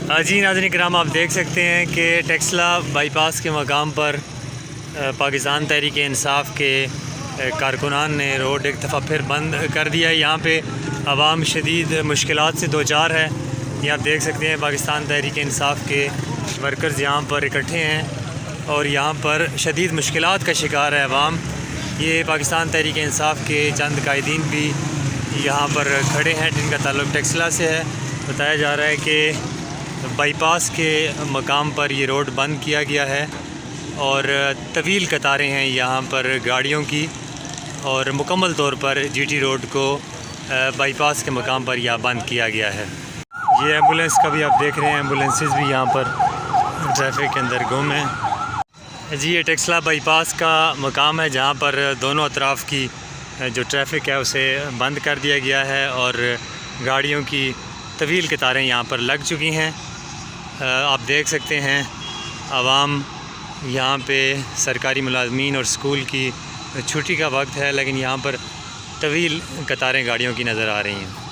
جی ناظرین کرام، آپ دیکھ سکتے ہیں کہ ٹیکسلا بائی پاس کے مقام پر پاکستان تحریک انصاف کے کارکنان نے روڈ ایک دفعہ پھر بند کر دیا ہے۔ یہاں پہ عوام شدید مشکلات سے دوچار ہے۔ یہ آپ دیکھ سکتے ہیں پاکستان تحریک انصاف کے ورکرز یہاں پر اکٹھے ہیں اور یہاں پر شدید مشکلات کا شکار ہے عوام۔ یہ پاکستان تحریک انصاف کے چند قائدین بھی یہاں پر کھڑے ہیں جن کا تعلق ٹیکسلا سے ہے۔ بتایا جا رہا ہے کہ بائی پاس کے مقام پر یہ روڈ بند کیا گیا ہے اور طویل قطاریں ہیں یہاں پر گاڑیوں کی، اور مکمل طور پر جی ٹی روڈ کو بائی پاس کے مقام پر یہاں بند کیا گیا ہے۔ یہ ایمبولینس کا بھی آپ دیکھ رہے ہیں، ایمبولینسز بھی یہاں پر ٹریفک کے اندر گم ہیں۔ جی یہ ٹیکسلا بائی پاس کا مقام ہے جہاں پر دونوں اطراف کی جو ٹریفک ہے اسے بند کر دیا گیا ہے اور گاڑیوں کی طویل قطاریں یہاں پر لگ چکی ہیں۔ آپ دیکھ سکتے ہیں عوام یہاں پہ، سرکاری ملازمین اور اسکول کی چھٹی کا وقت ہے لیکن یہاں پر طویل قطاریں گاڑیوں کی نظر آ رہی ہیں۔